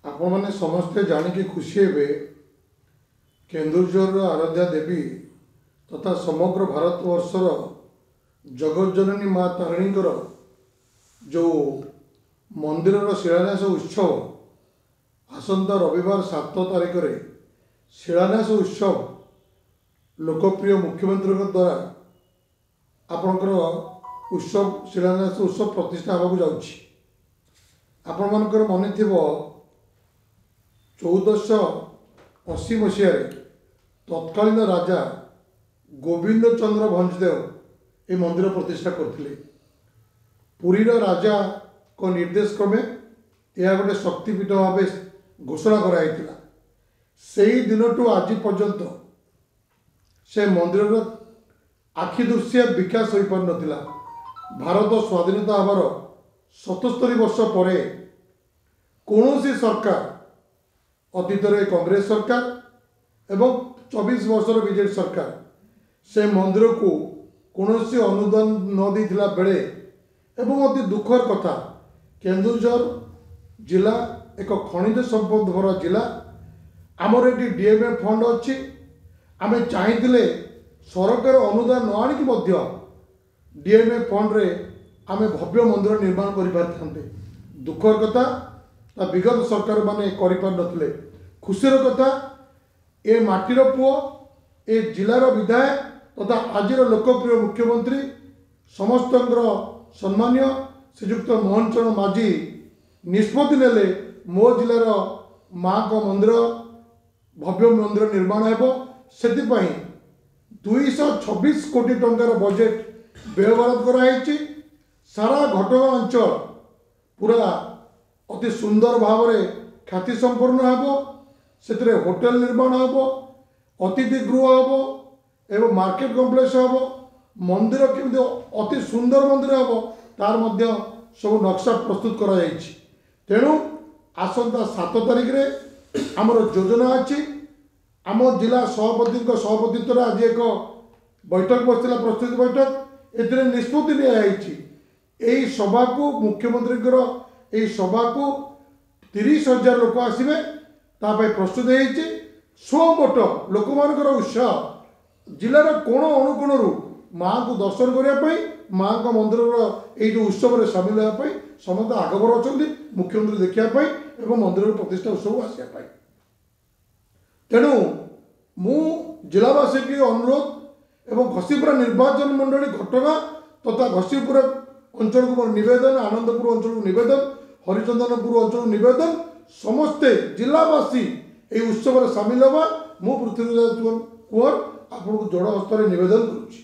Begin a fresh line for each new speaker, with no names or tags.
आपण मैंने समस्ते जानिकी खुशी हे केन्दुझर आराध्या देवी तथा समग्र भारतवर्षर जगज्जननी माँ तारिणीकर जो मंदिर शिलान्यास उत्सव आसंता रविवार 7 तारिख में शिलान्यास उत्सव लोकप्रिय मुख्यमंत्री द्वारा आपणकर उत्सव शिलान्यास उत्सव प्रतिष्ठा होगा जाऊँगी। आपण मानकर मन थी 1480 मसीह तत्कालीन राजा गोविंद चंद्र भंजदेव ये मंदिर प्रतिष्ठा करते। पुरीर राजा को निर्देश क्रमे यह गोटे शक्तिपीठ भाव घोषणा कराइला। से दिन टू आज पर्यंत से मंदिर आखिदृश्य विकास हो पार नथिला। भारत स्वाधीनता हबार 77 वर्ष पर कौन सरकार अतीत कांग्रेस सरकार एवं 24 वर्षर बीजेपी सरकार से मंदिर को कौन अनुदान न देथिला बेले एवं अति दुखर कथा केन्दुझर जिला एक खनिज संपद भरा जिला। आमर ये डीएमए फंड अच्छी आम चाहिए सरकार अनुदान न आणिकी डीएमए फंड रे आम भव्य मंदिर निर्माण कर दुखर कथा विगत सरकार माने कर खुशीर कथा ए माटीर पुओ ए जिलार विधायक तथा आज लोकप्रिय मुख्यमंत्री समस्त सम्मान्य श्रीजुक्त मोहन चरण माझी निष्पत्ति नेले मो जिलार माँ को मंदिर भव्य मंदिर निर्माण हेबो। सेतिपई 226 कोटी टंकार बजेट व्यवहार कराई। सारा घटगां अंचल पूरा अति सुंदर भाव में ख्याति संपन्न हेबो। से होटेल निर्माण हेबो, अतिथि गृह हेबो एवं मार्केट कॉम्प्लेक्स हेबो। मंदिर केमती अति सुंदर मंदिर हेबो तार मध्य सब नक्शा प्रस्तुत करा जायछि। तेणु आसंता 7 तारिख रे आमर योजना अच्छी। आम जिला सभापति आज एक बैठक बसला प्रस्तुति बैठक ए निष्पत्ति नि सभा को मुख्यमंत्री सभा को 30,000 लोक आसवे प्रस्तुत होती। स्वमोट लोक मान उत्साह जिलार कोण अनुकोणु माँ को दर्शन करने माँ का मंदिर जो उत्सव में सामिल होगापी समस्त आगभर अच्छा मुख्यमंत्री देखापी और मंदिर प्रतिष्ठा उत्सव आसपा। तेणु मु जिलावासी की अनुरोध एवं घसीपुरा निर्वाचन मंडली घटगां तथा घसीपुरा अंचल को नवेदन, आनंदपुर अंचल को नवेदन, हरिचंदनपुर अंचल को नवेदन समस्ते जिलावासी ये उत्सव में सामिल होगा मु पृथ्वीराज कुंवर आपको जोड़ हस्त नवेदन करुच्ची।